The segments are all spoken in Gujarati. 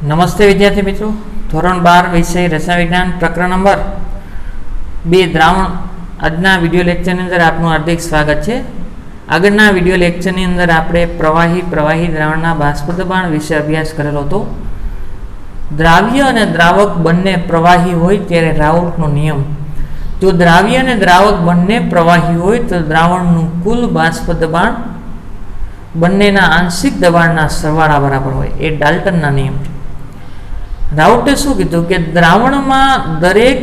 નમસ્તે વિદ્યાર્થી મિત્રો, ધોરણ 12 વિષય રસાયણ વિજ્ઞાન પ્રકરણ નંબર 2 દ્રાવણ આજના વિડીયો લેક્ચરની અંદર આપનું હાર્દિક સ્વાગત છે. આગળના વિડીયો લેક્ચરની અંદર આપણે પ્રવાહી દ્રાવણના બાષ્પ દબાણ વિશે અભ્યાસ કરેલો હતો. દ્રાવ્ય અને દ્રાવક બંને પ્રવાહી હોય ત્યારે રાઉલ્ટનો નિયમ, જો દ્રાવ્ય અને દ્રાવક બંને પ્રવાહી હોય તો દ્રાવણનું કુલ બાષ્પ દબાણ બંનેના આંશિક દબાણના સરવાળા બરાબર હોય, એ ડાલ્ટનના નિયમ છે. રાઉટે શું કીધું કે દ્રાવણમાં દરેક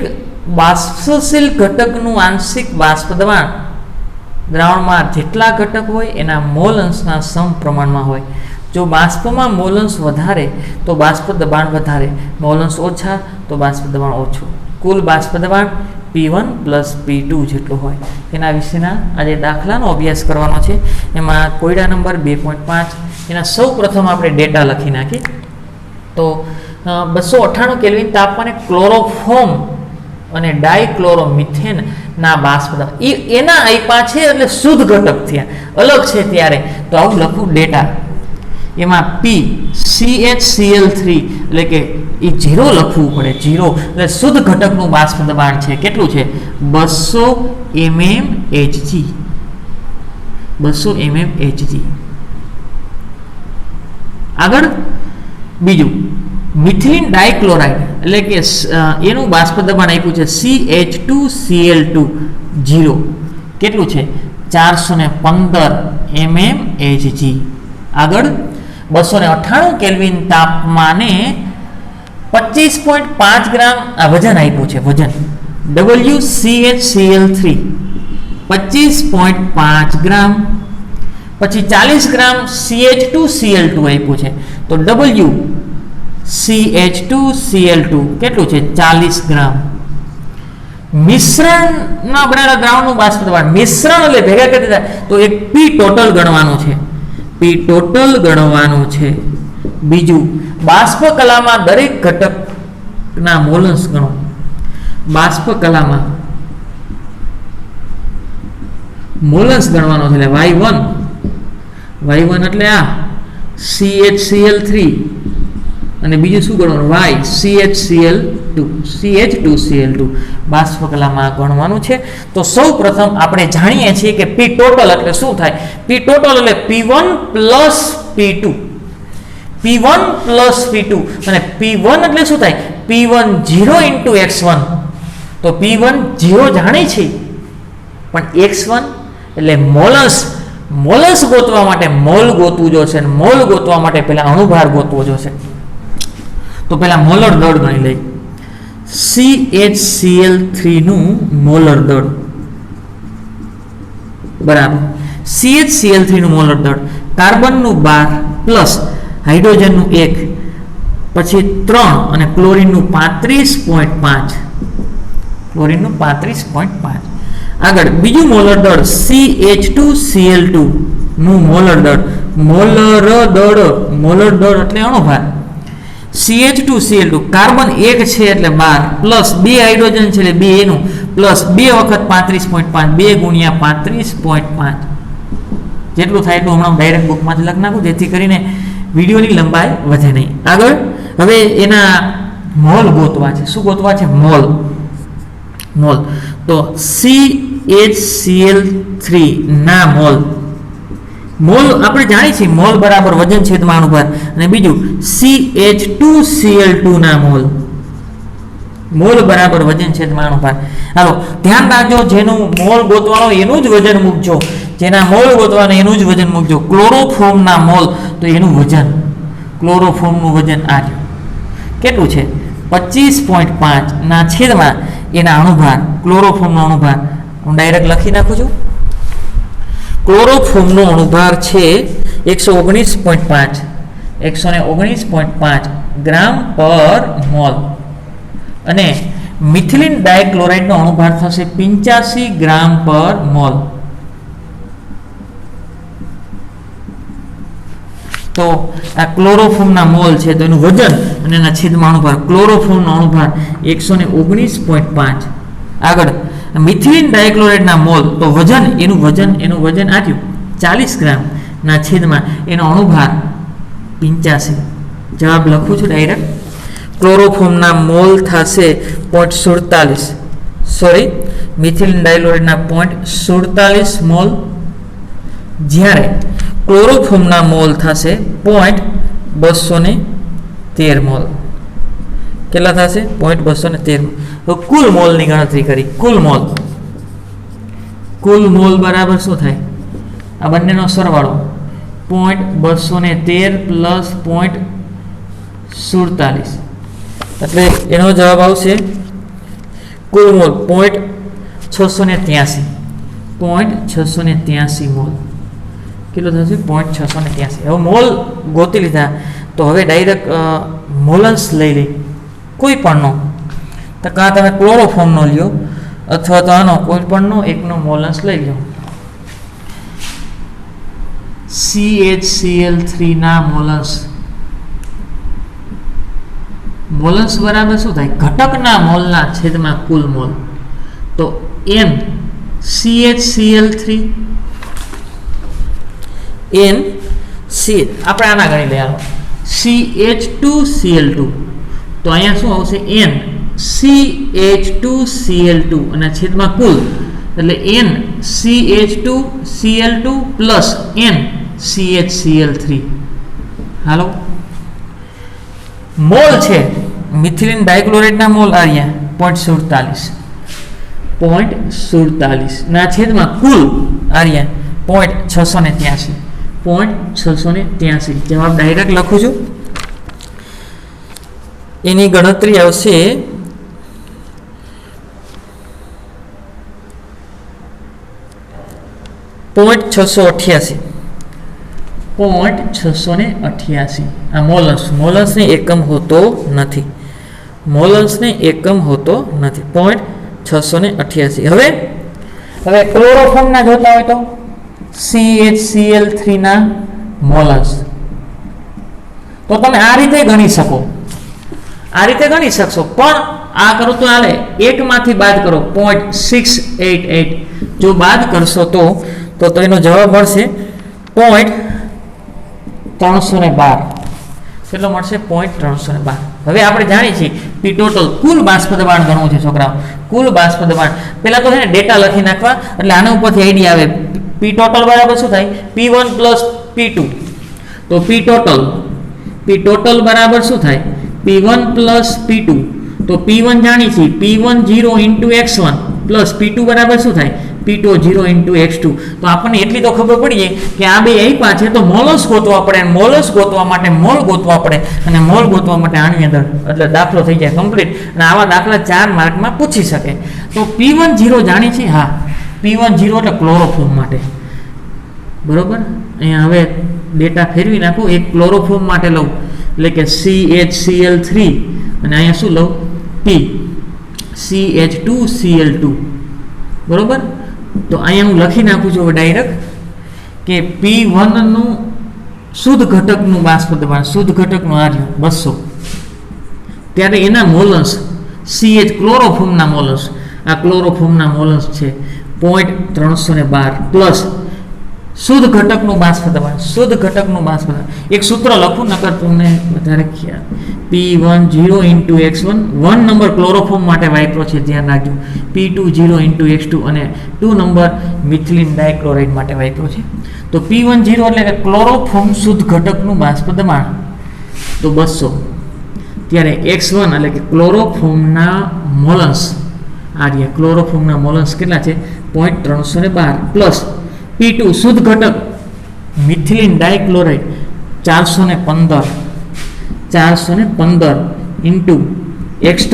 બાષ્પશીલ ઘટકનું આંશિક બાષ્પ દબાણ દ્રાવણમાં જેટલા ઘટક હોય એના મોલ અંશના સમપ્રમાણમાં હોય. જો બાષ્પમાં મોલ અંશ વધારે તો બાષ્પ દબાણ વધારે, મોલ અંશ ઓછા તો બાષ્પ દબાણ ઓછું. કુલ બાષ્પ દબાણ P1 પ્લસ P2 જેટલું હોય. એના વિશેના આજે દાખલાનો અભ્યાસ કરવાનો છે. એમાં કોયડા નંબર 2.5 એના સૌ પ્રથમ આપણે ડેટા લખી નાખીએ. તો 298 કેલ્વિન તાપમાને ક્લોરોફોર્મ અને ડાયક્લોરોમિથેન ના બાષ્પ દબાણ એના આપ્યા છે, એટલે શુદ્ધ ઘટક થયા, અલગ છે ત્યારે તો આવું લખું ડેટા. એમાં P CHCl3 એટલે કે એ 0 લખવું પડે, 0 એટલે શુદ્ધ ઘટકનું બાષ્પ દબાણ છે. કેટલું છે? 200 mmHg. 200 mmHg. આગળ બીજું મિથિલિન ડાયક્લોરાઇડ એટલે કે એનું બાષ્પ દબાણ આપ્યું છે CH2Cl2 0. કેટલું છે? 415 mmHg. આગળ 298 કેલ્વિન તાપમાને 25.5 ગ્રામ આ વજન આપ્યું છે, વજન WCHCl3 25.5 ગ્રામ. પછી 40 ગ્રામ CH2Cl2 આપ્યું છે, તો WCH2Cl2 કેટલું છે? 40 ગ્રામ. મિશ્રણના બનેલા દ્રાવણનું બાષ્પ દબાણ, મિશ્રણ એટલે ભેગા કરી દીધા તો એક P ટોટલ ગણવાનું છે, P ટોટલ ગણવાનું છે. બીજું બાષ્પ કલામાં દરેક ઘટકના મોલ અંશ ગણો. બાષ્પ કલામાં મોલ અંશ ગણવાનો છે, એટલે Y1 એટલે આ CHCl3 અને બીજું શું ગણવાનું? Y CH2Cl2 બાષ્પ કલામાં ગણવાનું છે. તો સૌ પ્રથમ આપણે જાણીએ છીએ કે P ટોટલ એટલે શું થાય? P ટોટલ એટલે P1 plus P2, P1 plus P2. અને P1 એટલે શું થાય? P1 0 into x1. તો P1 0 જાણી છે, પણ x1 એટલે મોલસ ગોતવા માટે મોલ ગોતવું જોશે, મોલ ગોતવા માટે પહેલા અણુભાર ગોતવો જોશે. તો પહેલા મોલર દળ ગણી લઈ. CHCl3 નું મોલર દળ બરાબર CHCl3 નું મોલર દળ, કાર્બનનું 12 પ્લસ હાઇડ્રોજનનું 1 પછી 3 અને ક્લોરીનનું 35.5, ક્લોરીનનું 35.5. આગળ બીજું મોલર દળ CH2Cl2 નું મોલર દળ, મોલર દળ એટલે અણુભાર. CH2Cl2 કાર્બન 1 છે એટલે 12 પ્લસ 2 હાઇડ્રોજન છે એટલે 2 એનું પ્લસ 2 વખત 35.5, 2 ગુણ્યા 35.5 જેટલું થાય એટલું હમણાં ડાયરેક્ટ બુકમાંથી લખી નાખું, જેથી કરીને વિડીયોની લંબાઈ વધે નહીં. આગળ હવે એના મોલ ગોતવા છે. શું ગોતવા છે? મોલ. તો CHCl3 ના મોલ આપણે જાણીએ છીએ, મોલ બરાબર વજન છેદમાં અણુભાર. અને બીજું CH2Cl2 ના મોલ બરાબર વજન છેદમાં અણુભાર. હાલો ધ્યાન રાખજો, જેનું મોલ ગોતવાનો એનું જ વજન મૂકજો, જેના મોલ ગોતવાનો એનું જ વજન મૂકજો. ક્લોરોફોર્મના મોલ તો એનું વજન, ક્લોરોફોર્મનું વજન આ રહ્યું. કેટલું છે? 25.5 ના છેદમાં એના અણુભાર, ક્લોરોફોર્મનો અણુભાર હું ડાયરેક્ટ લખી નાખું છું. ક્લોરોફોર્મનો અણુભાર છે 119.5 ગ્રામ પર મોલ. અને મિથિલિન ડાયક્લોરાઇડનો અણુભાર થશે 85 ગ્રામ પર મોલ. તો આ ક્લોરોફોર્મના મોલ છે, તો એનું વજન અને એના છેદમાં અણુભાર, ક્લોરોફોર્મનો અણુભાર 119.5. આગળ મિથિલિન ડાયક્લોરાઇડના મોલ, તો વજન એનું વજન આપ્યું 40 ગ્રામ ના છેદમાં એનો અણુભાર 85. જવાબ લખું છું ડાયરેક્ટ. ક્લોરોફોર્મના મોલ થશે 0.47, સોરી મિથિલિન ડાયક્લોરાઇડના 0.47 મોલ, જ્યારે ક્લોરોફોર્મના મોલ થશે 0.213 મોલ. કેટલા થશે? 0.213. તો કુલ મોલની ગણતરી કરી. કુલ મોલ બરાબર શું થાય? આ બંનેનો સરવાળો 0.213 પ્લસ 0.47, એટલે એનો જવાબ આવશે કુલ મોલ 0.683 મોલ. કેટલો થશે? 0.683. હવે મોલ ગોતી લીધા, તો હવે ડાયરેક્ટ મોલન્સ લઈ લઈ કોઈ પણનો. તો કાં તમે ક્લોરોફોર્મનો લ્યો અથવા તો આનો કોઈ પણનો એકનો મોલન્સ લઈ લો. CHCl3 ના મોલન્સ બરાબર શું થાય? ઘટકના મોલના છેદમાં કુલ મોલ. તો n CHCl3 n C આપણે આના ગણી લઈએ. CH2Cl2, તો અહીંયા શું આવશે? n CH2Cl2 અને છેદમાં કુલ, એટલે n CH2Cl2 plus n CHCl3. હાલો, મોલ છે મિથિલિન ડાયક્લોરાઇડના મોલ આવ્યા 0.47 ના છેદમાં કુલ આવ્યા 0.683. જવાબ ડાયરેક્ટ લખું છું. એની ગણતરી આવશે 0.688. આ મોલન્સને એકમ હોતો નથી. 0.688. હવે ક્લોરોફોર્મના જોતા હોય તો CHCl3 ના મોલન્સ, તો તમે આ રીતે ગણી શકો, પણ આ કરો તો હાલે. એકમાંથી બાદ કરો 0.688. જો બાદ કરશો તો એનો જવાબ મળશે 0.312. કેટલો મળશે? 0.312. હવે આપણે જાણીએ છીએ પી ટોટલ કુલ બાષ્પ દબાણ ગણવું છે છોકરાઓ. કુલ બાષ્પ દબાણ પહેલા તો છે ને ડેટા લખી નાખવા, એટલે આના ઉપરથી આઈડિયા આવે. પી ટોટલ બરાબર શું થાય? P1 plus P2. તો પી ટોટલ બરાબર શું થાય? P1 plus P2. તો P1 જાણીએ છીએ P10 into x1 plus P2 બરાબર શું થાય? P20 into x2. તો આપણને એટલી તો ખબર પડીએ કે આ બે આપ્યા છે, તો મોલસ ગોતવા પડે. મોલસ ગોતવા માટે મોલ ગોતવા પડે, અને મોલ ગોતવા માટે આની અંદર, એટલે દાખલો થઈ જાય કમ્પ્લીટ. અને આવા દાખલા 4 માર્કમાં પૂછી શકે. તો P10 જાણી છે. હા, P10 એટલે ક્લોરોફોર્મ માટે. બરોબર, અહીંયા હવે ડેટા ફેરવી નાખું. એક ક્લોરોફોર્મ માટે લઉં, એટલે કે CHCl3, અને અહીંયા શું લઉં? P CH2Cl2. બરોબર, તો અહીંયા હું લખી નાખું છું ડાયરેક્ટ કે P1 નું શુદ્ધ ઘટકનું બાષ્પ દબાણ, શુદ્ધ ઘટકનું આર્ય 200, ત્યારે એના મોલન્સ CH ક્લોરોફોર્મના મોલન્સ, આ ક્લોરોફોર્મના મોલન્સ છે 0.312 પ્લસ શુદ્ધ ઘટકનું બાષ્પ દબાણ. એક સૂત્ર લખું નકર તમને વધારે ખ્યાલ. P10 into x1, 1 number chloroform માટે વાપરો છે, ધ્યાન રાખજો. P20 ઇન્ટુ x2 અને 2 નંબર મિથિલિન ડાયક્લોરાઇડ માટે વાપરો છે. તો P10 એટલે કે ક્લોરોફોર્મ શુદ્ધ ઘટકનું બાષ્પ દબાણ, તો 200. ત્યારે x1 એટલે કે ક્લોરોફોર્મના મોલન્સ, આર્ય ક્લોરોફોર્મના મોલન્સ કેટલા છે? 0.312 પ્લસ P2 શુદ્ધ ઘટક મિથિલિન ડાયક્લોરાઇડ 415 ઇન્ટુ x2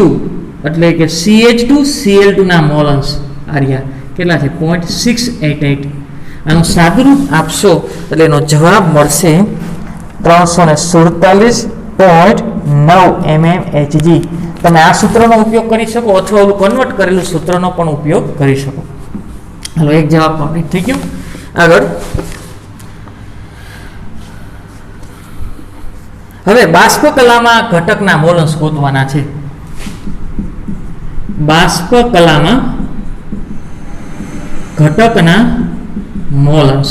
એટલે કે CH2Cl2 ના મોલન્સ આર્યા કેટલા છે? 0.688. આનું સાદુરૂપ આપશો એટલે એનો જવાબ મળશે 347.9 mmHg. તમે આ સૂત્રનો ઉપયોગ કરી શકો અથવા ઓલું કન્વર્ટ કરેલું સૂત્રનો પણ ઉપયોગ કરી શકો. હાલો, એક જવાબ કમ્પ્લીટ થઈ ગયો. આગળ હવે બાષ્પ કલામાં ઘટકના મોલન્સ ગોતવાના છે. બાષ્પ કલામાં ઘટકના મોલન્સ,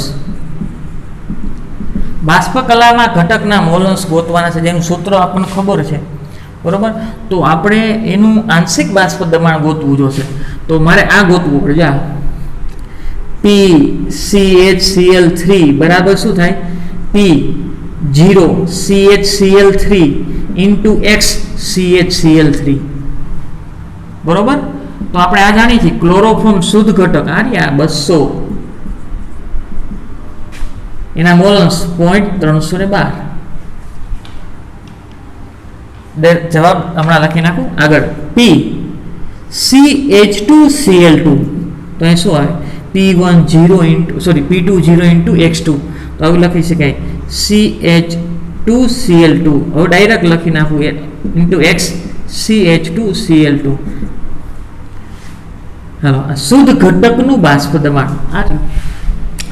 બાષ્પ કલાના ઘટકના મોલન્સ ગોતવાના છે, જેનું સૂત્ર આપણને ખબર છે, બરોબર. તો આપણે એનું આંશિક બાષ્પ દબાણ ગોતવું જોશે. તો મારે આ ગોતવું પડે. જા PCHCl3 બરાબર શું થાય? P0CHCl3 into XCHCl3, બરોબર. તો આપણે આ જાણીએ છીએ ક્લોરોફોર્મ શુદ્ધ ઘટક આ રહ્યા 200, એના મોલન્સ 0.312. જવાબ હમણાં લખી નાખું. આગળ PCH2Cl2, તો એ શું આવે? P20 into X2, તો આવું લખી શકાય CH2Cl2. હવે ડાયરેક્ટ લખી નાખું ઇન્ટુ X CH2Cl2. હાલો, આ શુદ્ધ ઘટકનું બાષ્પ દબાણ આ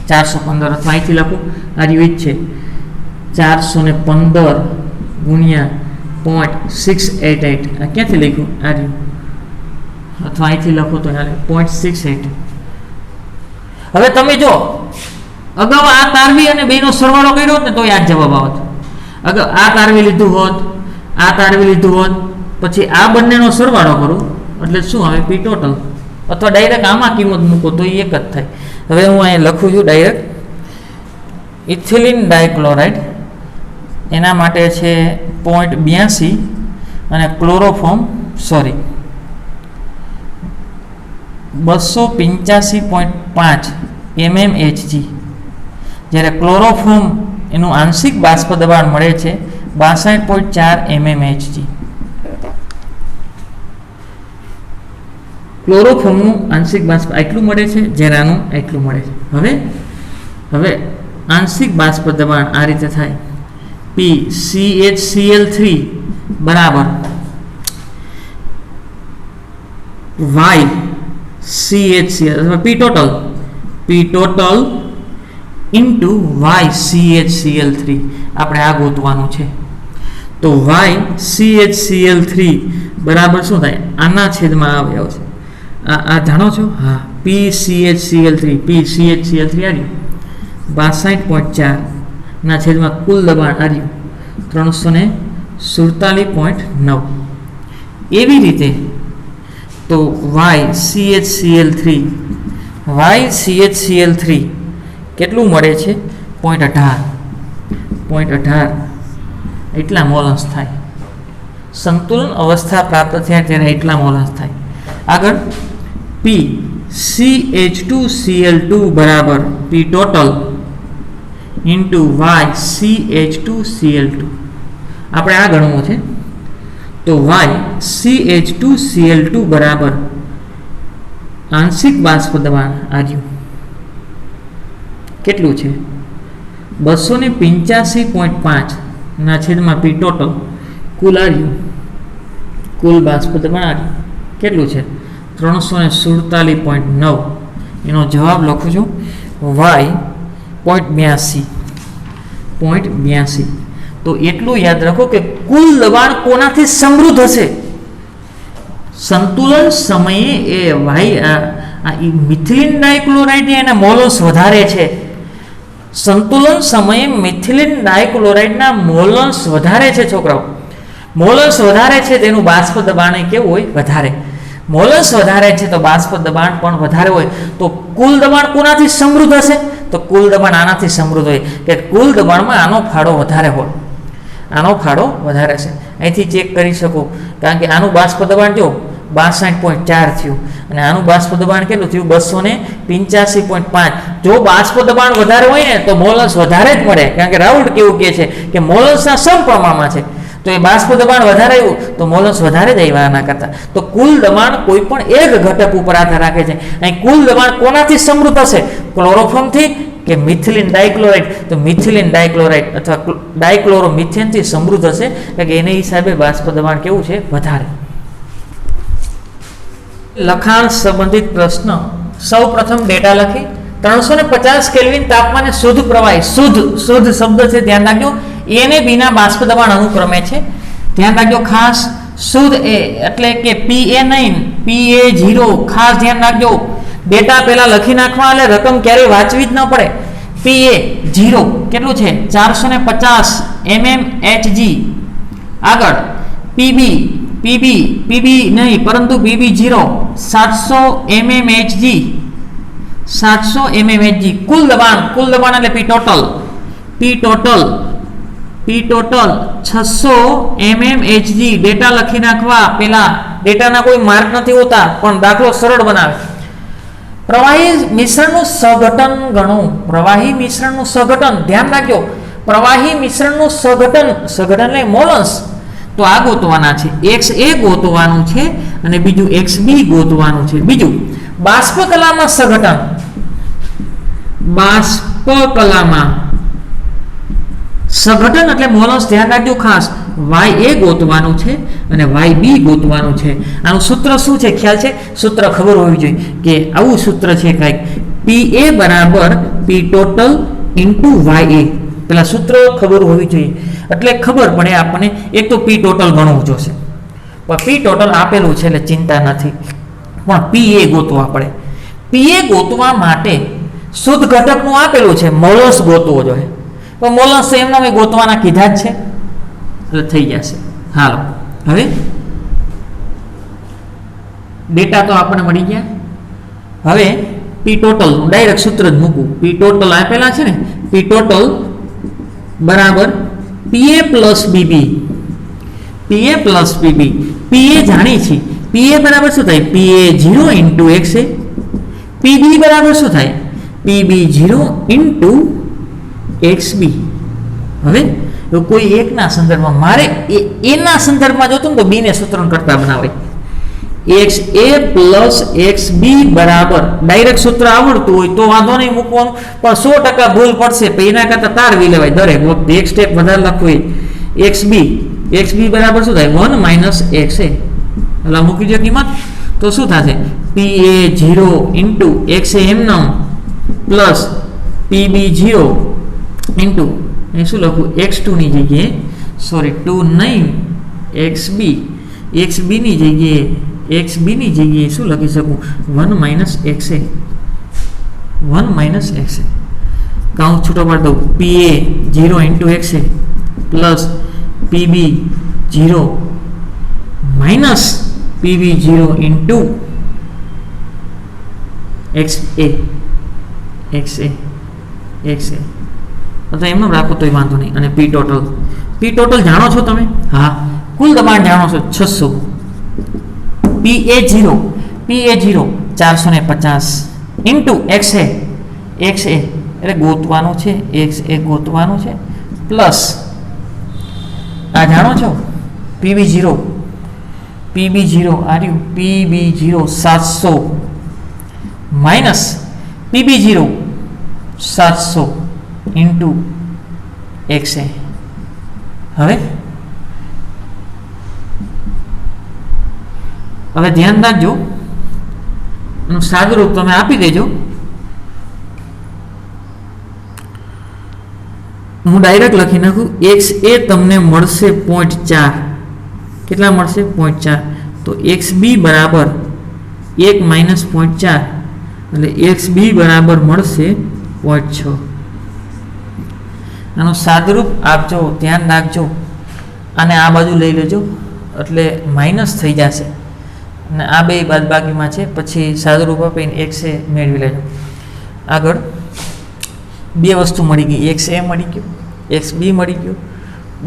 415, અથવા અહીંથી લખું આ રીત છે 415 ગુણ્યા 0.688. આ ક્યાંથી લખ્યું? આ રહ્યું, અથવા અહીંથી લખો તો ચાલે 0.68. હવે તમે જો અગાઉ આ તારવી અને બેનો સરવાળો કર્યો હોત ને તો આ જવાબ આવત. અગાઉ આ તારવી લીધું હોત, આ તારવી લીધું હોત, પછી આ બંનેનો સરવાળો કરું એટલે શું આવે? P total. અથવા ડાયરેક્ટ આમાં કિંમત મૂકો તો એ એક જ થાય. હવે હું અહીં લખું છું ડાયરેક્ટ ઇથિલિન ડાયક્લોરાઇડ, એના માટે છે 0.82 અને ક્લોરોફોર્મ 285.5 mmHg, જ્યારે ક્લોરોફોર્મ એનું આંશિક બાષ્પ દબાણ મળે છે 62.4 mmHg. ક્લોરોફોર્મનું આંશિક બાષ્પ આટલું મળે છે, જ્યારે આનું આટલું મળે છે. હવે આંશિક બાષ્પ દબાણ આ રીતે થાય PCHCl3 બરાબર YCHCl અથવા P ટોટલ ઇન્ટુ YCHCl3. આપણે આ ગોતવાનું છે. તો YCHCl3 બરાબર શું થાય? આના છેદમાં આવે આવશે. આ જાણો છો? હા, PCHCl3 આવ્યું 62.4 ના છેદમાં કુલ દબાણ આવ્યું 347.9. એવી રીતે તો YCHCl3 કેટલું મળે છે? 0.18 એટલા મોલન્સ થાય. સંતુલન અવસ્થા પ્રાપ્ત થયા ત્યારે એટલા મોલન્સ થાય. આગળ PCH2Cl2 બરાબર P ટોટલ ઇન્ટુ YCH2Cl2. આપણે આ ગણવું છે. તો YCH2Cl2 બરાબર આંશિક બાષ્પ દબાણ આવ્યું કેટલું છે? 285.5 ના છેદમાં P ટોટલ કુલ આવ્યું, કુલ બાષ્પ દબાણ આવ્યું કેટલું છે? 347.9. એનો જવાબ લખું છું Y 0.82. તો એટલું યાદ રાખો કે કુલ દબાણ કોનાથી સમૃદ્ધ હશે? સંતુલન સમયે એ મિથિલિન ડાયક્લોરાઇડ એના મોલન્સ વધારે છે. સંતુલન સમયે મિથિલિન ડાયક્લોરાઇડના મોલન્સ વધારે છે. છોકરાઓ, મોલન્સ વધારે છે તેનું બાષ્પ દબાણ કેવું હોય? વધારે. મોલન્સ વધારે છે તો બાષ્પ દબાણ પણ વધારે હોય. તો કુલ દબાણ કોનાથી સમૃદ્ધ હશે? તો કુલ દબાણ આનાથી સમૃદ્ધ હોય કે કુલ દબાણમાં આનો ફાળો વધારે હોય. આનો ફાળો વધારે છે. અહીંથી ચેક કરી શકો, કારણ કે આનું બાષ્પ દબાણ જો 62.4 થયું અને આનું બાષ્પ દબાણ કેટલું થયું? 285.5. જો બાષ્પ દબાણ વધારે હોય ને તો મોલન્સ વધારે જ મળે, કારણ કે રાઉલ્ટ કેવું કહે છે કે મોલન્સના સમપ્રમાણમાં છે. તો એ બાષ્પ દબાણ વધારે આવ્યું તો મોલન્સ વધારે જ આવ્યા આના કરતાં. તો કુલ દબાણ કોઈ પણ એક ઘટક ઉપર આધાર રાખે છે. અહીં કુલ દબાણ કોનાથી સમૃદ્ધ હશે? ક્લોરોફોર્મથી કે મિથિલિન ડાયક્લોરાઇડ? તો મિથિલિન ડાયક્લોરાઇડ અથવા ડાયક્લોરોમિથેનથી સમૃદ્ધ હશે, કારણ કે એને હિસાબે બાષ્પ દબાણ કેવું છે? વધારે. લખાણ સંબંધિત પ્રશ્ન. સૌ પ્રથમ ડેટા લખી 350 કેલ્વિન તાપમાને શુદ્ધ પ્રવાહી, શુદ્ધ શબ્દ છે ધ્યાન રાખજો, એ ને બી ના બાષ્પ દબાણ અનુક્રમે છે. ધ્યાન રાખજો ખાસ. શુદ્ધ એ એટલે કે PA નહીં, PA0 ખાસ ધ્યાન રાખજો. ડેટા પહેલા લખી નાખવા એટલે રકમ ક્યારેય વાંચવી જ ન પડે. PA 0 કેટલું છે 450 mmHg આગળ PB નહીં પરંતુ PB0 700 mmHg 700 mmHg કુલ દબાણ એટલે P total 600 mmHg ડેટા લખી નાખવા પેલા ડેટાના કોઈ માર્ક નથી હોતા પણ દાખલો સરળ બનાવે પ્રવાહી મિશ્રણનું સઘટન ગણો પ્રવાહી મિશ્રણનું સઘટન ધ્યાન રાખજો પ્રવાહી મિશ્રણનું સઘટન એટલે મોલન્સ તો આ ગોતવાના છે XA ગોતવાનું છે અને બીજું XB ગોતવાનું છે બીજું બાષ્પકલામાં સઘટન સઘટન એટલે મોલન્સ ધ્યાન રાખજો ખાસ YA ગોતવાનું છે અને YB ગોતવાનું છે આનું સૂત્ર શું છે ખ્યાલ છે સૂત્ર ખબર હોવી જોઈએ કે આવું સૂત્ર છે કંઈક PA બરાબર P total into YA પેલા સૂત્ર ખબર હોવી જોઈએ એટલે ખબર પડે આપણને એક તો P total ગણવું જોશે પણ P total આપેલું છે એટલે ચિંતા નથી પણ PA ગોતવા પડે PA ગોતવા માટે શુદ્ધ ઘટકનું આપેલું છે મોલન્સ ગોતવો જોઈએ પણ મોલન્સ એમના ગોતવાના કીધા જ છે એટલે થઈ જશે હાલો હવે ડેટા તો આપણને મળી ગયા હવે P total ડાયરેક્ટ સૂત્ર જ મૂકું P total આપેલા છે ને P total બરાબર PA plus BB PA જાણી છે PA બરાબર શું થાય PA0 into XA PB બરાબર શું થાય PB0 into XB હવે કોઈ એકના સંદર્ભમાં મારે એના સંદર્ભમાં જોતું તો બી ને સૂત્રણ કરતા બનાવાય XA plus XB બરાબર ડાયરેક્ટ સૂત્ર આવડતું હોય તો વાંધો નહીં મૂકવાનું પણ 100% ભૂલ પડશે તો એના કરતા તારવી લેવાય દરેક વખતે એક સ્ટેપ વધારે લખવું હોય XB બરાબર શું થાય 1 - XA એટલે મૂકી દો કિંમત તો શું થશે PA0 into XA એમનામ પ્લસ PB0 into એ શું લખું x2 ની જગ્યાએ સોરી 2 નહીં XB ની જગ્યાએ શું લખી શકું 1 - XA કાઉન્ટ છૂટો પાડ દઉં PA0 into XA plus PB0 minus PB0 into XA તો એમનો રાખો તોય વાંધો નહીં અને P total જાણો છો તમે હા કુલ દબાણ જાણો છો 600 PA0 450 into XA એટલે ગોતવાનું છે પ્લસ આ જાણો છો PB0 આર્યું PB0 700 minus PB0 700 into XA હવે ધ્યાન રાખજો એનું સાદું રૂપ તમે આપી દેજો હું ડાયરેક્ટ લખી નાખું XA તમને મળશે 0.4 કેટલા મળશે 0.4 તો XB બરાબર 1 - 0.4 એટલે XB બરાબર મળશે 0.6 આનું સાદુરૂપ આપજો ધ્યાન રાખજો અને આ બાજુ લઈ લેજો એટલે માઇનસ થઈ જશે અને આ બે બાદબાકીમાં છે પછી સાદુરૂપ આપીને XA મેળવી લેજો આગળ બે વસ્તુ મળી ગઈ XA મળી ગયું XB મળી ગયું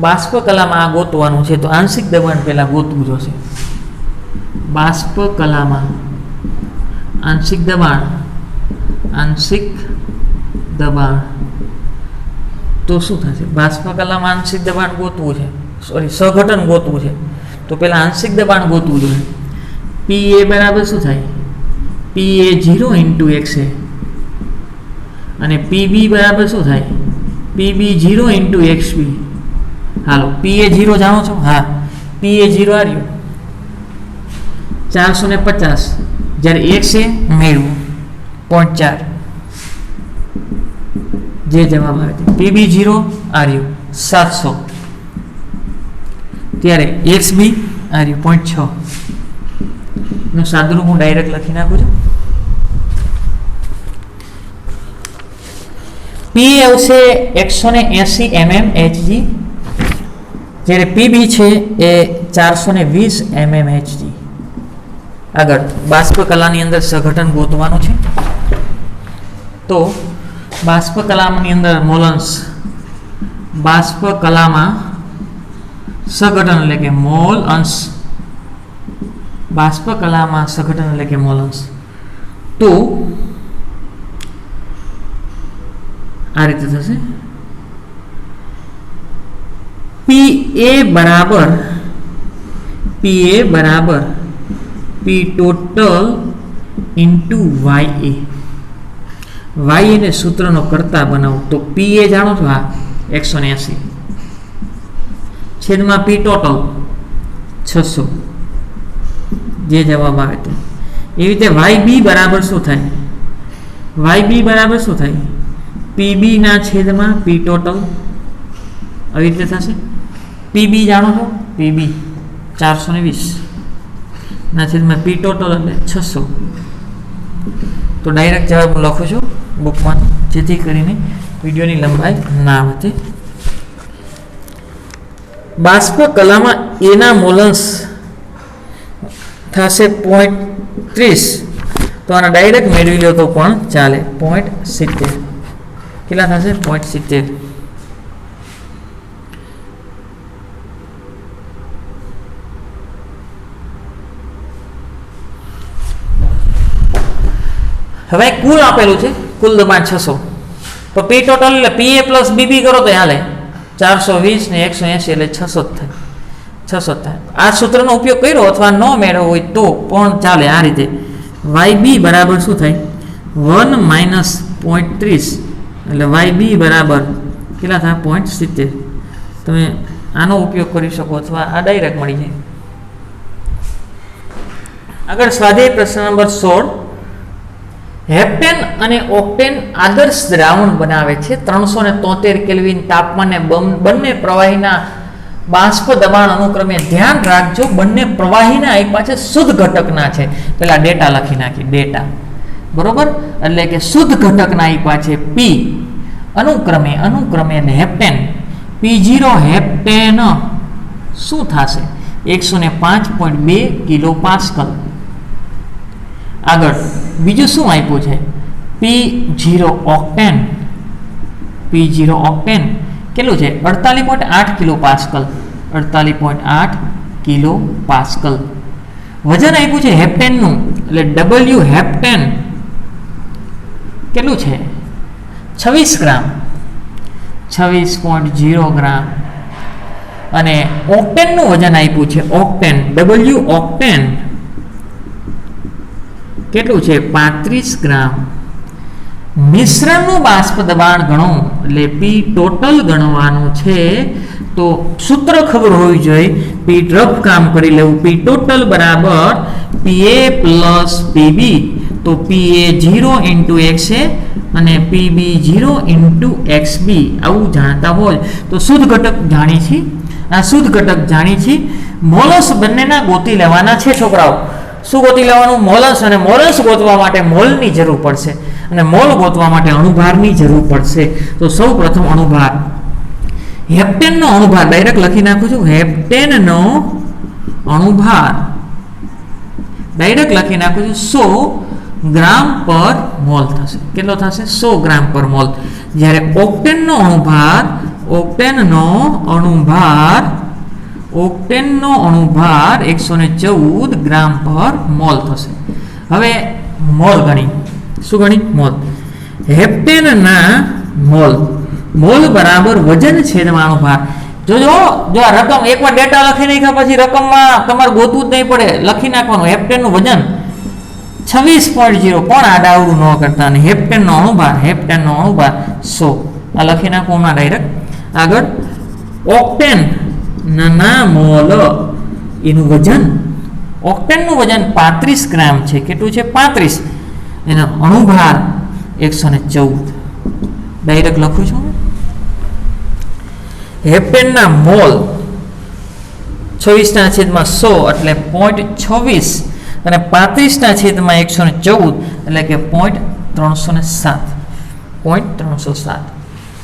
બાષ્પકલામાં આ ગોતવાનું છે તો આંશિક દબાણ પહેલાં ગોતવું જોશે બાષ્પકલામાં આંશિક દબાણ તો શું થશે બાષ્પકલામાં આંશિક દબાણ ગોતવું છે સઘટન ગોતવું છે તો પહેલા આંશિક દબાણ ગોતવું જોઈએ PA બરાબર શું થાય PA0 into XA અને PB બરાબર શું થાય PB0 into XB હાલો PA0 જાણો છો હા PA0 આવ્યું 450 જ્યારે XA મેળવું 0.4 જે જવાબ આવે છે PB0 આવ્યું 700 ત્યારે XB આવ્યું 0.6 નું સાદુરૂપ હું ડાયરેક્ટ લખી નાખું છું પી આવશે 180 mmHg, જ્યારે પીબી છે એ 420 mmHg. આગળ બાષ્પ કલાની અંદર સઘટન ગોતવાનું છે. તો બાષ્પ કલાની અંદર મોલન્સ, બાષ્પ કલામાં સઘટન એટલે કે મોલ અંશ, બાષ્પ કલામાં સઘટન એટલે કે મોલ અંશ. તો આ રીતે થશે PA બરાબર P ટોટલ ઇન્ટુ YA ને સૂત્રનો કરતા બનાવો તો PA જાણો છો, હા 180 છેદમાં P ટોટલ 600, જે જવાબ આવે તે. એવી રીતે YB બરાબર શું થાય? YB બરાબર શું થાય? PB ના છેદમાં P ટોટલ, આવી રીતે થશે. PB જાણો છો, PB 420 ના છેદમાં P ટોટલ એટલે 600. તો ડાયરેક્ટ જવાબ હું લખું છું બુકમાં, જેથી કરીને વિડીયોની લંબાઈ ના વધે. બાષ્પ કલામાં એના મોલન્સ થશે 0.30. તો આના ડાયરેક્ટ મેળવી લો તો પણ ચાલે. 0.70 કેટલા થશે? 0.70. હવે કુલ આપેલું છે, કુલ દબાણ 600. તો પી ટોટલ એટલે પીએ પ્લસ બીબી કરો તો હાલે. 420 ને 180 એટલે 600 થાય. 600 થાય. આ સૂત્રનો ઉપયોગ કર્યો અથવા ન મેળવ્યો હોય તો પણ ચાલે. આ રીતે YB બરાબર શું થાય? 1 માઇનસ 0.30 એટલે YB બરાબર કેટલા થાય? 0.70. તમે આનો ઉપયોગ કરી શકો અથવા આ ડાયરેક્ટ મળી જાય. આગળ સ્વાધ્યાય પ્રશ્ન નંબર 16. હેપ્ટેન અને ઓક્ટેન આદર્શ દ્રાવણ બનાવે છે. 373 કેલ્વિન તાપમાને બંને પ્રવાહીના બાષ્પ દબાણ અનુક્રમે, ધ્યાન રાખજો બંને પ્રવાહીના આપ્યા છે, શુદ્ધ ઘટકના છે. પેલા ડેટા લખી નાખી, ડેટા બરોબર, એટલે કે શુદ્ધ ઘટકના આપ્યા છે P અનુક્રમે એટલે હેપ્ટેન P0 હેપ્ટેન શું થશે? 105.2 કિલો પાસ્કલ. આગળ બીજું શું આપ્યું છે? P0 ઓક્ટેન કેટલું છે? 48.8 કિલો પાસ્કલ. 48.8 kilo pascal. વજન આપ્યું છે હેપ્ટેનનું, એટલે W હેપ્ટેન કેટલું છે? 26 ગ્રામ, 26.0 ગ્રામ. અને ઓક્ટેનનું વજન આપ્યું છે ઓક્ટેન, W ઓક્ટેન કેટલું છે? 35 ગ્રામ. મિશ્રણનું બાષ્પ દબાણ ગણો એટલે P ટોટલ ગણવાનું છે. તો સૂત્ર ખબર હોવી જોઈએ. P રફ કામ કરી લેવું. P ટોટલ બરાબર PA પ્લસ PB. તો PA 0 ઇન્ટુ XA અને PB 0 ઇન્ટુ XB આવું જાણતા હોય તો શુદ્ધ ઘટક જાણી છીએ. આ શુદ્ધ ઘટક જાણી છીએ. મોલસ બંનેના ગોતી લેવાના છે છોકરાઓ. શું ગોતી લેવાનું? મોલસ. અને મોલસ ગોતવા માટે મોલની જરૂર પડશે અને મોલ ગોતવા માટે અણુભારની જરૂર પડશે. તો સૌ પ્રથમ અણુભાર, હેપ્ટેનનો અણુભાર ડાયરેક્ટ લખી નાખું છું. હેપ્ટેનનો અણુભાર ડાયરેક્ટ લખી નાખું છું 100 ગ્રામ પર મોલ થશે. કેટલો થશે? 100 ગ્રામ પર મોલ. જ્યારે ઓક્ટેનનો અણુભાર 114 ગ્રામ પર મોલ થશે. હવે મોલ ગણી. શું ગણી? મોલ. હેપ્ટેનના મોલ બરાબર વજન છેદમાં અણુભાર. જો આ રકમ એકવાર ડેટા લખી નાખ્યા પછી રકમમાં તમારે ગોતવું જ નહીં પડે, લખી નાખવાનું. હેપ્ટેનનું વજન 26.0, પણ આડાવડું ન કરતા. અને હેપ્ટેનનો અણુભાર 100. આ લખી નાખો હમણાં ડાયરેક્ટ. આગળ ઓક્ટેન ના મોલ, એનું વજન, ઓક્ટેનનું વજન 35 ગ્રામ છે. કેટલું છે? 35. એનો અણુભાર 114. ડાયરેક્ટ લખું છું. હેપ્ટેનના મોલ 26 છેદમાં 100 એટલે 0.26 અને 35 છેદમાં 114 એટલે કે 0.307.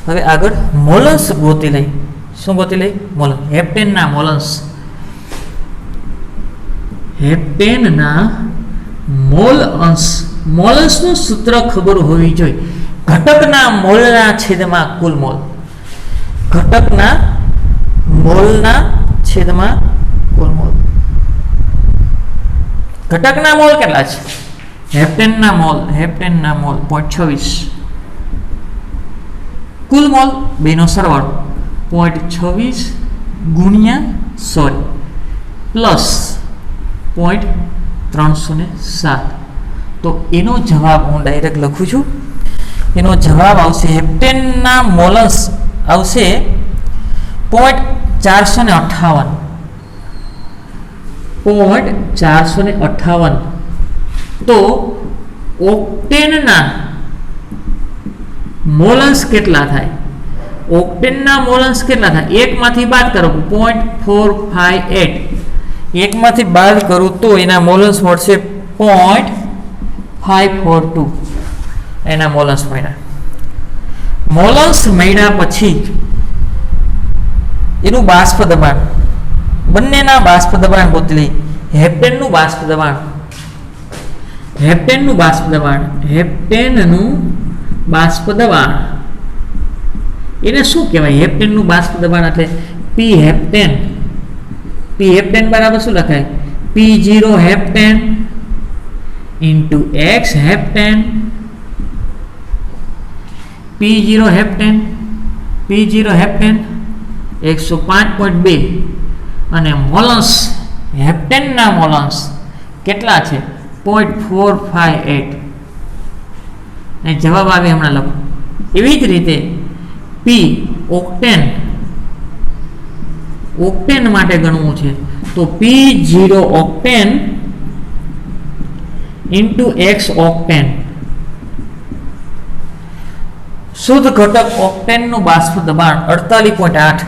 હવે આગળ મોલન્સ ગોતી લઈ. શું ગોતી લઈ? મોલન્સ. હેપ્ટેનના મોલન્સ. હેપ્ટેનના મોલ અંશ. મોલન્સનું સૂત્ર ખબર હોવી જોઈએ. ઘટકના મોલના છેદમાં કુલ મોલ. ઘટકના મોલના છેદમાં કુલ મોલ. ઘટકના મોલ કેટલા છે? હેપ્ટેનના મોલ 0.26. કુલ મોલ બેનો સરવાળો 0.26 ગુણ્યા 100 પ્લસ 0.307. તો એનો જવાબ હું ડાયરેક્ટ લખું છું. એનો જવાબ આવશે હેપ્ટેનના મોલન્સ આવશે 0.458. 0.458. તો ઓક્ટેનના મોલન્સ કેટલા થાય? ઓક્ટેનના મોલન્સ કેટલા થાય? એકમાંથી બાદ કરો 0.458. એકમાંથી બાદ કરું તો એના મોલન્સ મળશે 0.542. એના મોલન્સ મળ્યા. મોલન્સ મળ્યા પછી એનું બાષ્પ દબાણ, બંનેના બાષ્પ દબાણ ગોતી લઈ. હેપ્ટેનનું બાષ્પ દબાણ, હેપ્ટેનનું બાષ્પ દબાણ, હેપ્ટેનનું બાષ્પ દબાણ એને શું કહેવાય? હેપ્ટેનનું બાષ્પ દબાણ એટલે પી હેપ્ટેન. પી હેપ્ટેન બરાબર શું લખાય? P0 heptane into X heptane. P0 heptane, P0 heptane 105.2 અને મોલન્સ, હેપ્ટેનના મોલન્સ કેટલા છે? 0.458. ને જવાબ આવે હમણાં લખો. એવી જ રીતે પી ઓક્ટેન, ઓક્ટેન માટે ગણવું છે તો P0 octane into X octane. શુદ્ધ ઘટક ઓક્ટેનનું બાષ્પ દબાણ 48.8.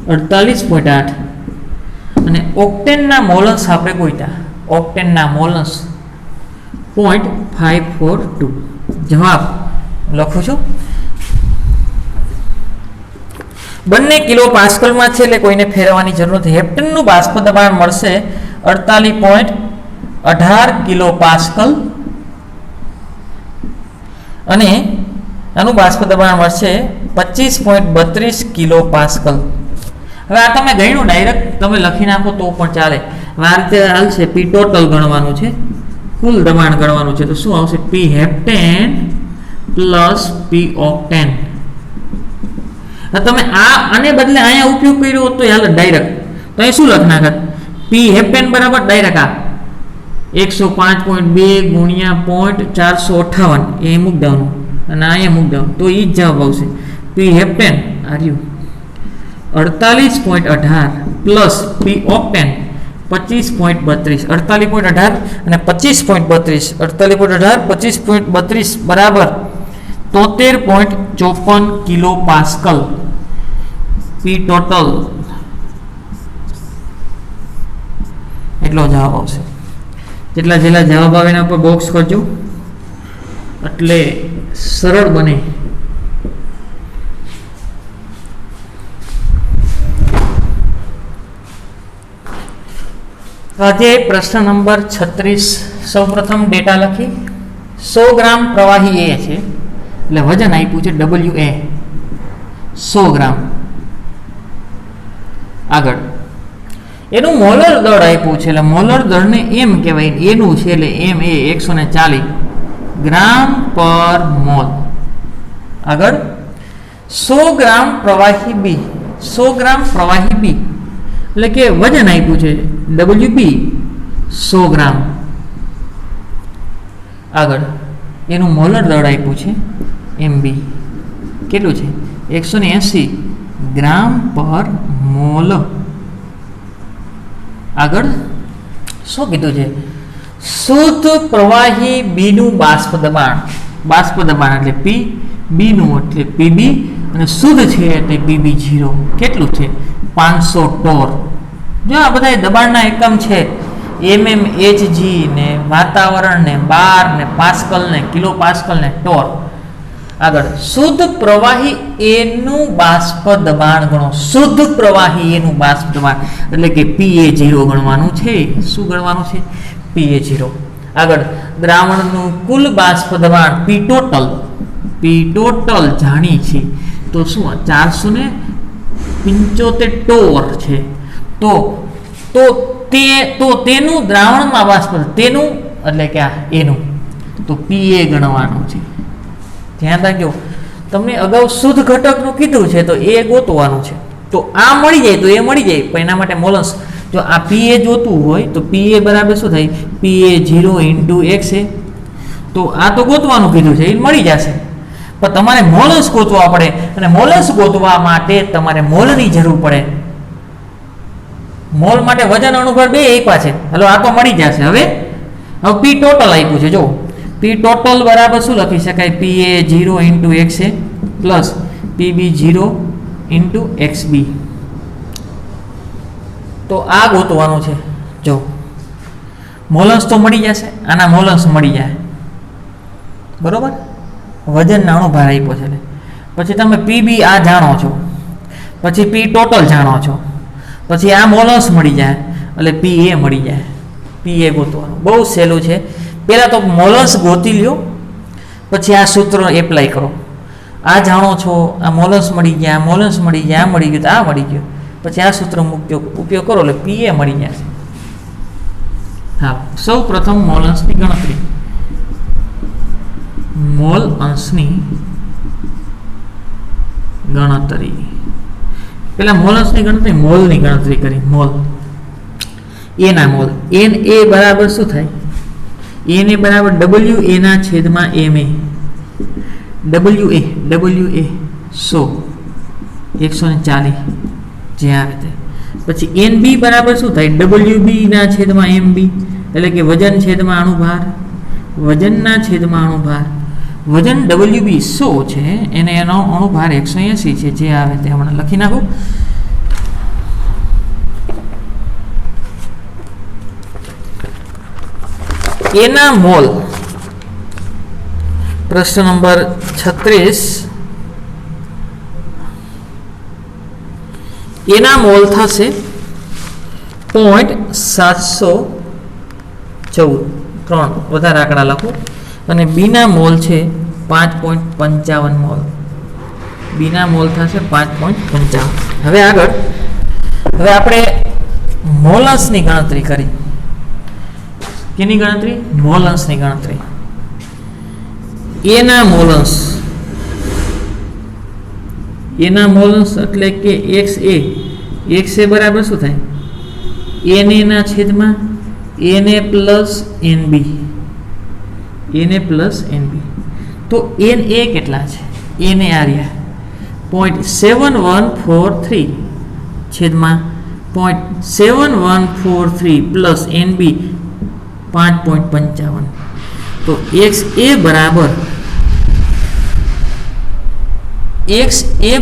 48.8 અને ઓક્ટેનના મોલન્સ આપણે ગોત્યા. ઓક્ટેનના મોલન્સ 0.542. જવાબ લખું છું. બંને કિલો પાસ્કલમાં છે એટલે કોઈને ફેરવવાની જરૂર નથી. હેપ્ટેનનું બાષ્પ દબાણ મળશે 48.18 કિલો પાસ્કલ અને આનું બાષ્પ દબાણ મળશે 25.32 કિલો પાસ્કલ. હવે આ તમે ગણ્યું ડાયરેક્ટ તમે લખી નાખો તો પણ ચાલે. આ રીતે હાલશે. પી ટોટલ ગણવાનું છે, કુલ દબાણ ગણવાનું છે. તો શું આવશે? પી હેપ્ટેન પ્લસ પી ઓક્ટેન. તમે આને બદલે અહીંયા ઉપયોગ કર્યો હોત તો હાલ ડાયરેક્ટ તો અહીં શું લખ નાખત? પી હેપ્ટેન બરાબર ડાયરેક્ટ આ 105.2 ગુણ્યા 0.458 એ મૂક દેવાનું અને અહીંયા મૂક દેવાનું તો એ જ જવાબ આવશે. પી હેપ્ટેન આર્યું 48.18 પ્લસ પી ઓક્ટેન 25.32. 48.18 અને 25.32. 48.18 25.32 બરાબર 73.54 કિલો પાસ્કલ. પી ટોટલ એટલો જવાબ આવશે. જેટલા જવાબ આવે એના પર બોક્સ કરજો એટલે સરળ બને. આજે પ્રશ્ન નંબર 36. સૌપ્રથમ ડેટા લખી. 100 ગ્રામ પ્રવાહી એ છે એટલે વજન આપ્યું છે WA 100 ગ્રામ. આગળ એનું મોલર દળ આપ્યું છે એટલે મોલર દળને એમ કહેવાય. એનું છે એટલે એમ એ 140 ગ્રામ પર મોલ. આગળ 100 ગ્રામ પ્રવાહી બી, 100 ગ્રામ પ્રવાહી બી એટલે કે વજન આપ્યું છે WB 100 ગ્રામ. આગળ એનું મોલર દળ આપ્યું છે MB કેટલું છે? 180 ગ્રામ પર મોલ. આગળ શું કીધું છે? શુદ્ધ પ્રવાહી બી નું બાષ્પ દબાણ. બાષ્પ દબાણ એટલે પી, બી નું એટલે PB અને શુદ્ધ છે એટલે PB0 કેટલું છે? 500 ટોર. જો આ બધા દબાણના એકમ છે mm, Hg ને વાતાવરણ ને બાર ને પાસ્કલ ને કિલો પાસ્કલ ને ટોર. આગળ શુદ્ધ પ્રવાહી A નું બાષ્પ દબાણ ગણો. શુદ્ધ પ્રવાહી A નું બાષ્પ દબાણ એટલે કે PA0 ગણવાનું છે. શું ગણવાનું છે? PA0. આગળ દ્રાવણનું કુલ બાષ્પ દબાણ P ટોટલ જાણી છે તો શું 475 ટોર છે. તો તેનું દ્રાવણમાં બાષ્પ તેનું એટલે કે આ એનું તો PA ગણવાનું છે. ધ્યાન રાખજો, તમને અગાઉ શુદ્ધ ઘટકનું કીધું છે તો એ ગોતવાનું છે. તો આ મળી જાય તો એ મળી જાય, પણ એના માટે મોલન્સ જો આ PA જોતું હોય તો PA બરાબર શું થાય? PA0 × XA. તો આ તો ગોતવાનું કીધું છે, એ મળી જશે. પણ તમારે મોલન્સ ગોતવા પડે, અને મોલન્સ ગોતવા માટે તમારે મોલની જરૂર પડે. મોલ માટે વજન અણુભાર બે આપ્યા છે. હલો, આ તો મળી જશે. હવે P ટોટલ આપ્યું છે. જો P ટોટલ બરાબર શું લખી શકાય? PA0 × XA plus PB0 × XB. તો આ ગોતવાનું છે. જો મોલન્સ તો મળી જશે, આના મોલન્સ મળી જાય બરોબર. વજન અણુભાર આપ્યો છે. પછી તમે PB આ જાણો છો, પછી P ટોટલ જાણો છો, પછી આ મોલન્સ મળી જાય એટલે PA મળી જાય. PA ગોતવાનું બહુ સહેલું છે. પહેલાં તો મોલન્સ ગોતી લ્યો, પછી આ સૂત્ર એપ્લાય કરો. આ જાણો છો, આ મોલન્સ મળી ગયા, મોલન્સ મળી ગયા, આ મળી ગયું તો આ મળી ગયું, પછી આ સૂત્ર ઉપયોગ કરો એટલે PA મળી જશે. હા, સૌ પ્રથમ મોલન્સની ગણતરી. મોલ અંશની ગણતરી પેલા મોલન્સની ગણતરી મોલની ગણતરી કરી. મોલ A ના મોલ Na બરાબર શું થાય? Na બરાબર WA ના છેદમાં Ma. WA 100 140 જે આવે તે. પછી NB બરાબર શું થાય? WB ના છેદમાં MB એટલે કે વજન છેદમાં અણુભાર. વજનના છેદમાં અણુભાર. વજન WB 100 છે, એને એનો અણુભાર 180 છે. જે આવે તે હમણાં લખી નાખો. એના મોલ પ્રશ્ન નંબર 36. એના મોલ થશે 0.714. 3 વધારે આંકડા લખો. અને બીના મોલ છે 5.55 મોલ. બીના મોલ થશે 5.55. હવે આગળ આપણે મોલન્સની ગણતરી કરી. કેની ગણતરી? મોલન્સની ગણતરી. એના મોલન્સ એટલે કે XA બરાબર શું થાય? Na ના છેદમાં Na પ્લસ NB. તો Na કેટલા છે? Na આર્યા 0.7143 છેદમાં 0.7143 પ્લસ NB 5.55. તો XA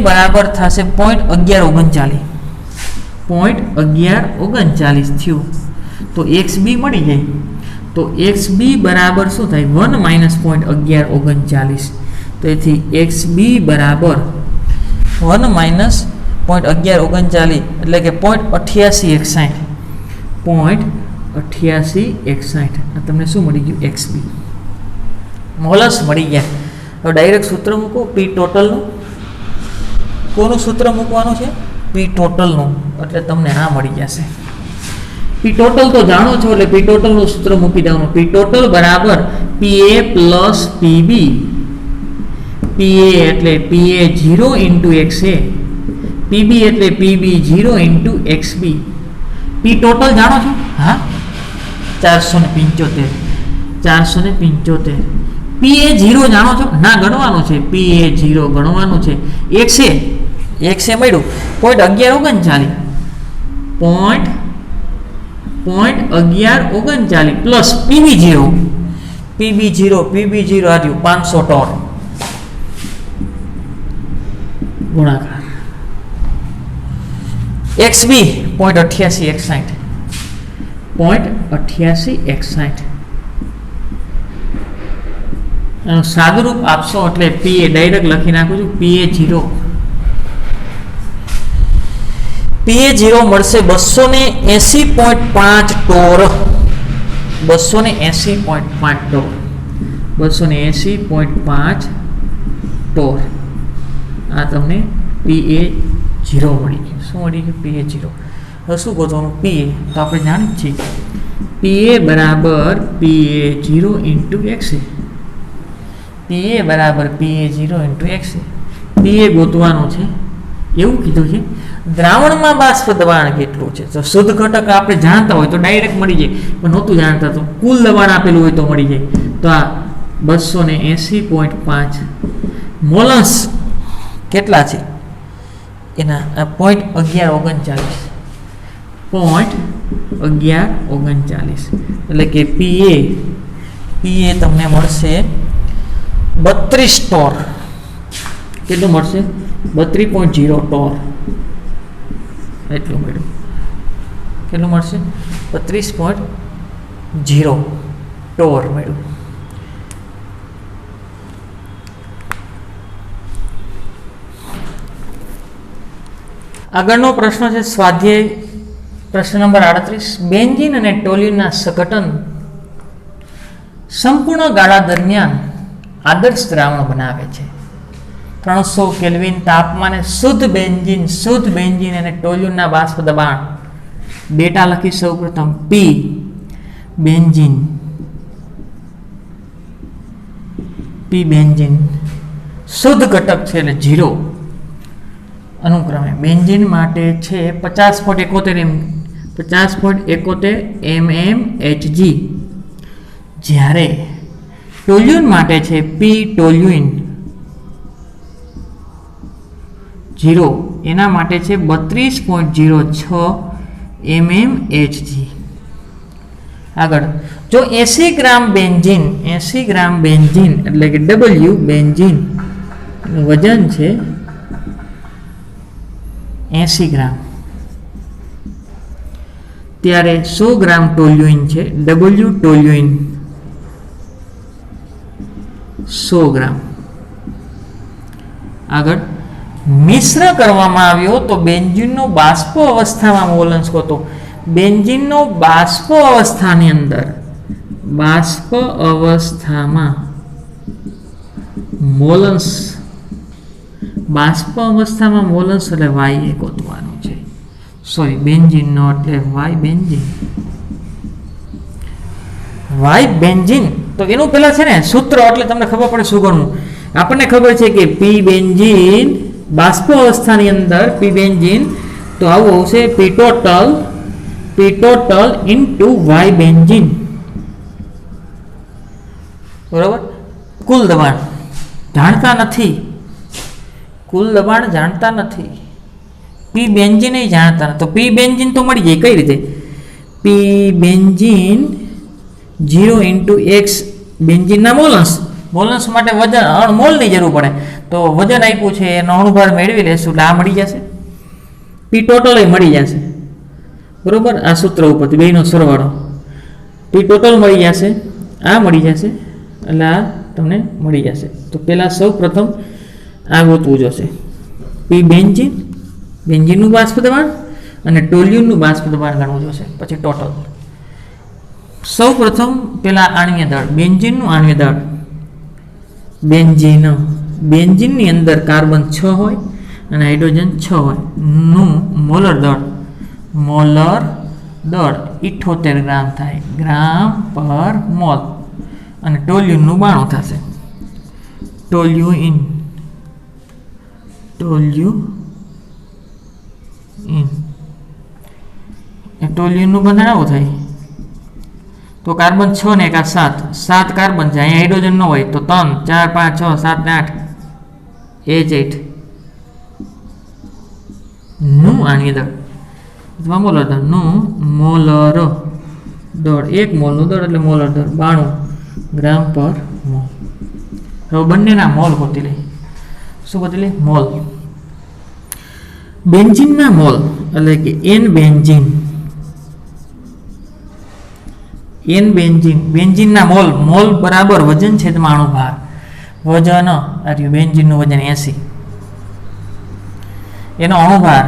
બરાબર થશે 0.1139. 0.1139 થયું. તો XB મળી જાય. તો XB બરાબર શું થાય? 1 - 0.1139. તો એથી XB બરાબર 1 - 0.1139 એટલે કે 0.8861. 0.8861. આ તમને શું મળી ગયું? XB. મોલન્સ મળી ગયા. હવે ડાયરેક્ટ સૂત્ર મૂકો P ટોટલનું. કોનું સૂત્ર મૂકવાનું છે? P ટોટલનું. એટલે તમને આ મળી જશે. P ટોટલ તો જાણો છો એટલે P ટોટલનું સૂત્ર મૂકી દેવાનું. P ટોટલ બરાબર PA પ્લસ PB. PA એટલે PA0 × XA. PB એટલે PB0 × XB. P ટોટલ જાણો છો? હા, 475. PA0 જાણો છો? ના, ગણવાનું છે. PA0 ગણવાનું છે. XA મળ્યું 0.1139. 0.1139 પ્લસ PB0 આવ્યું 500 ટોર ગુણાકાર. XB 0.8861. 0.8861. સાદુરૂપ આપશો એટલે પીએ ડાયરેક્ટ લખી નાખું છું PA0 મળશે 280.5 ટોર 280.5 ટોર 280.5 ટોર આ તમને PA0 મળી ગયું શું મળી ગયું PA0 હવે શું ગોતવાનું PA તો આપણે જાણીએ છીએ PA બરાબર PA0 ઇન્ટુ XA PA બરાબર PA0 ઇન્ટુ XA PA ગોતવાનું છે એવું કીધું છે દ્રાવણમાં બાષ્પ દબાણ કેટલું છે તો શુદ્ધ ઘટક આપણે જાણતા હોય તો ડાયરેક્ટ મળી જાય પણ નહોતું જાણતા તો કુલ દબાણ આપેલું હોય તો મળી જાય તો આ 280.5 મોલન્સ કેટલા છે એના 0.1139 એટલે કે PA તમને મળશે 32 ટોર કેટલું મળશે 32.0 ટોર એટલું મળ્યું કેટલું મળશે 32.0 ટોર મળ્યું આગળનો પ્રશ્ન છે સ્વાધ્યાય પ્રશ્ન નંબર 38 બેન્ઝીન અને ટોલ્યુનના સંઘટન સંપૂર્ણ ગાળા દરમિયાન આદર્શ દ્રાવણ બનાવે છે 300 કેલ્વિન તાપમાને શુદ્ધ બેન્ઝીન અને ટોલ્યુનના બાષ્પ દબાણ ડેટા લખી સૌપ્રથમ P બેન્ઝીન શુદ્ધ ઘટક છે એટલે 0 અનુક્રમે બેન્ઝીન માટે છે 50.71 mmHg જ્યારે ટોલ્યુન માટે છે P ટોલ્યુઇન 0 એના માટે છે 32.06 mmHg આગળ જો 80 ગ્રામ બેન્ઝીન એટલે કે W બેન્ઝીન વજન છે 80 ગ્રામ ત્યારે 100 ગ્રામ ટોલ્યુઇન છે W ટોલ્યુઇન 100 ગ્રામ આગળ મિશ્ર કરવામાં આવ્યો તો બેન્ઝીનનો બાષ્પ અવસ્થામાં મોલન્સ હતો બેન્ઝીનનો બાષ્પ અવસ્થામાં મોલન્સ એટલે Y એ ગોતવાનું છે સોરી બેન્ઝીનનો એટલે Y બેન્ઝીન તો એનું પેલા છે ને સૂત્ર એટલે તમને ખબર પડે શું ગણવું આપણને ખબર છે કે P બેન્ઝીન બાષ્પ અવસ્થાની અંદર P બેન્ઝીન તો આવું આવશે P total into Y benzene બરાબર કુલ દબાણ જાણતા નથી P બેન્ઝીન એ જાણતા નથી તો P બેન્ઝીન તો મળી જાય કઈ રીતે P બેન્ઝીન 0 ઇન્ટુ X બેન્ઝીનના મોલન્સ માટે વજન મોલની જરૂર પડે તો વજન આપ્યું છે એનો અણુભાર મેળવી લેશું એટલે આ મળી જશે P ટોટલ મળી જશે બરોબર આ સૂત્ર ઉપરથી બેનો સરવાળો P ટોટલ મળી જશે આ મળી જશે એટલે આ તમને મળી જશે તો પહેલા સૌ પ્રથમ આ ગોતવું જોશે P બેન્ઝીનનું બાષ્પ દબાણ અને ટોલ્યુનનું બાષ્પ દબાણ ગણવું જોશે પછી ટોટલ સૌ પ્રથમ પેલા આણ્વીય દળ બેન્ઝીનનું આણ્વીય દળ બેન્ઝીનની અંદર કાર્બન 6 હોય અને હાઇડ્રોજન 6 હોય નું મોલર દળ 78 ગ્રામ થાય ગ્રામ પર મોલ અને ટોલ્યુનનું 92 થશે ટોલ્યુઇન ટોલ્યુનનું બંધારણ આવું થાય તો કાર્બન 6 ને 7 કાર્બન છે અહીંયા હાઇડ્રોજન ન હોય તો 3 4 5 6 7 ને 8 H8 નું આણ્વીય દળ અથવા મોલર દળ નું મોલર દળ 1 મોલનું દળ એટલે મોલર દળ 92 ગ્રામ પર મોલ હવે બંનેના મોલ ગોતી લઈ શું ગોતી લઈ મોલ બેન્ઝીનના મોલ એટલે કે N બેન્ઝીનના મોલ બરાબર વજન છેદમાં અણુભાર વજન આ રહ્યું બેન્ઝીનનું વજન 80, એનો અણુભાર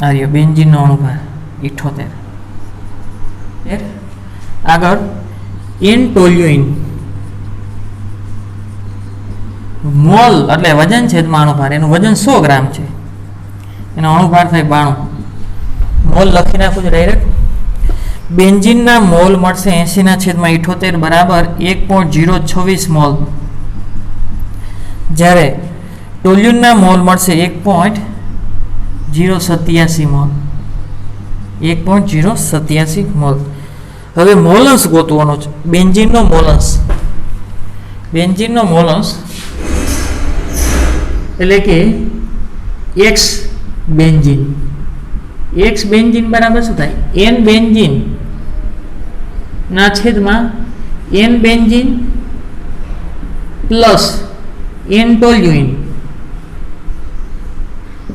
આ રહ્યો બેન્ઝીનનો અણુભાર 78. આગળ એન ટોલ્યુઇન, મોલ એટલે વજન છેદમાં અણુભાર, એનું વજન 100 ગ્રામ છે, એનો અણુભાર થાય 92. મોલ લખી નાખું છું ડાયરેક્ટ. બેન્ઝીનના મોલ મળશે 80/78 બરાબર 1.026 મોલ, જ્યારે ટોલ્યુનના મોલ મળશે 1.087 મોલ, 1.087 મોલ. હવે મોલન્સ ગોતવાનો છે. બેન્ઝીનનો મોલન્સ એટલે કે એક્સ બેન્ઝીન બરાબર શું થાય? એન બેન્ઝીન ના છેદમાં N benzene plus N toluene,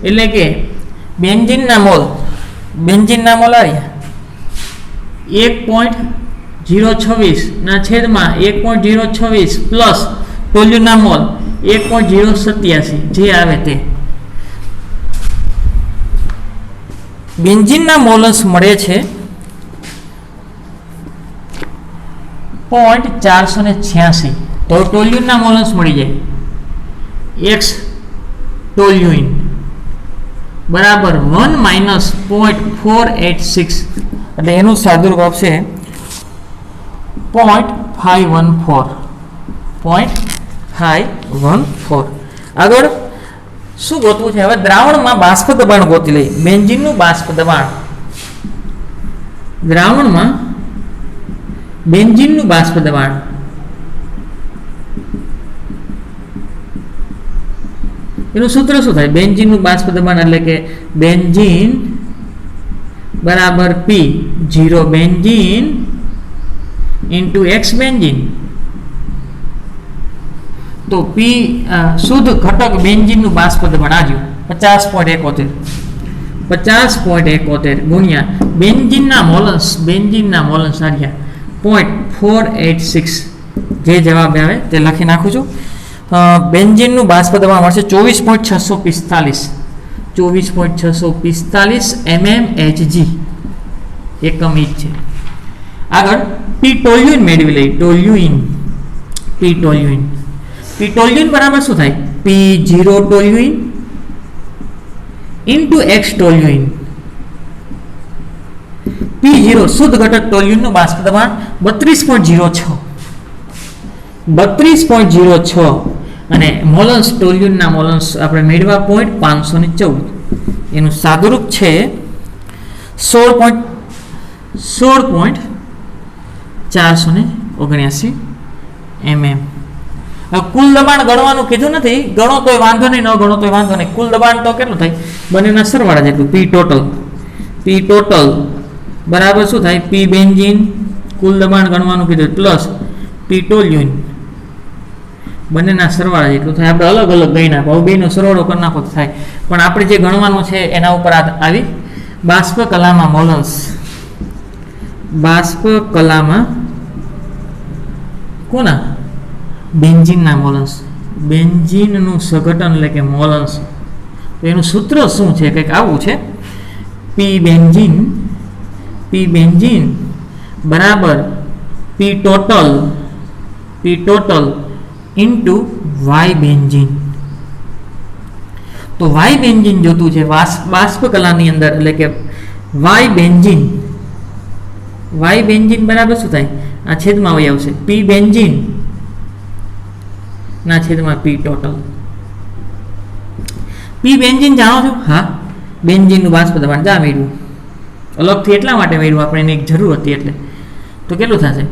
એટલે કે બેન્ઝીનના મોલ આવ્યા 1.026 ના છેદમાં 1.026 પ્લસ ટોલ્યુનના મોલ 1.087 જે આવે તે. બેન્ઝીનના મોલન્સ મળે છે 0.486, તો ટોલ્યુનના મોલન્સ મળી જાય એક્સ ટોલ્યુઇન બરાબર 1 માઇનસ 0.486, એટલે એનું સાદુરૂપ આપશે 0.514. આગળ શું ગોતવું છે? હવે દ્રાવણમાં બાષ્પ દબાણ ગોતી લઈએ. બેન્ઝીનનું બાષ્પ દબાણ, દ્રાવણમાં બેન્ઝીનનું બાષ્પ દબાણ એનું સૂત્ર શું થાય? બેન્ઝીનનું બાષ્પ દબાણ એટલે કે બેન્ઝીન બરાબર P0 benzene into x benzene. તો P શુદ્ધ ઘટક બેન્ઝીનનું બાષ્પ દબાણ આવ્યું 50.71 ગુણ્યા બેન્ઝીનના મોલન્સ આવ્યા 0.486, જે જવાબ આવે તે લખી નાખું છું. બેન્ઝીનનું બાષ્પ દબાણ મળશે 24.645 mmHg, એકમ ઈચ છે. આગળ પી ટોલ્યુઇન મેળવી લઈએ. ટોલ્યુઇન બરાબર શું થાય? P0 toluene into x toluene. P0 શુદ્ધ ઘટક ટોલ્યુઇનનું બાષ્પ દબાણ 32.06 અને મોલન્સ ટોલ્યુઇનના મોલન્સ આપણે મેળવ્યા 0.514, એનું સાદુરૂપ છે 16.479 mm. કુલ દબાણ ગણવાનું કીધું નથી, ગણો તોય વાંધો નહીં, ન ગણો તોય વાંધો નહીં. કુલ દબાણ તો કેટલું થાય? બંનેના સરવાળા જેટલું. P ટોટલ બરાબર શું થાય? P બેન્ઝીન કુલ દબાણ ગણવાનું કીધું પ્લસ P ટોલ્યુઇન બંનેના સરવાળા જેટલું થાય. આપણે અલગ અલગ ગણી નાખો, હવે બેનો સરવાળો કરી નાખો થાય, પણ આપણે જે ગણવાનું છે એના ઉપર આવી. બાષ્પ કલામાં મોલન્સ, બાષ્પ કલામાં કોના? બેન્ઝીનના મોલન્સ, બેન્ઝીનનું સઘટન એટલે કે મોલન્સ. તો એનું સૂત્ર શું છે? કંઈક આવું છે. P બેન્ઝીન બરાબર P total into Y benzene. તો વાય બેન્ઝીન જોતું છે બાષ્પ કલાની અંદર, એટલે કે વાય બેન્ઝીન બરાબર શું થાય? આ છેદમાં વહી આવશે P બેન્ઝીન ના છેદમાં P ટોટલ. P બેન્ઝીન જાણો છો? હા, બેન્ઝીનનું બાષ્પ દબાણ જા મેળવ્યું, અલગથી એટલા માટે મેળવ્યું, આપણે એની એક જરૂર હતી એટલે. તો કેટલું થશે?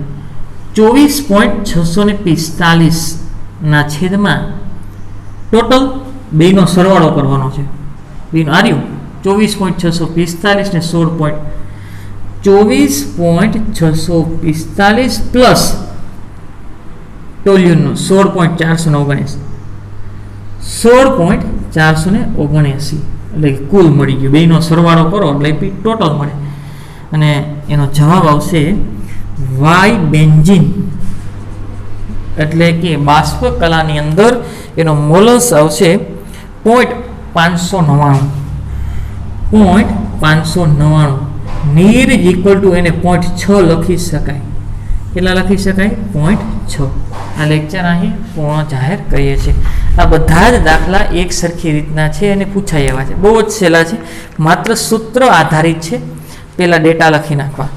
24.645 ના છેદમાં ટોટલ બેનો સરવાળો કરવાનો છે. બેનો આર્યું 24.645 ને 24.645 પ્લસ ટોલ્યુનનું 16.479 એટલે કુલ મળી ગયું. બેનો સરવાળો કરો એટલે P ટોટલ મળે, અને એનો જવાબ આવશે વાય બેન્ઝીન એટલે કે બાષ્પ કલાની અંદર એનો મોલસ આવશે 0.599 નીર ઇઝ ઇક્વલ ટુ એને 0.6 લખી શકાય. કેટલા લખી શકાય? 0.6. આ લેક્ચર અહીં પૂર્ણ જાહેર કરીએ છીએ. આ બધા જ દાખલા એક સરખી રીતના છે અને પૂછાય એવા છે. બહુ જ સહેલા છે, માત્ર સૂત્ર આધારિત છે. પહેલા ડેટા લખી નાખવા.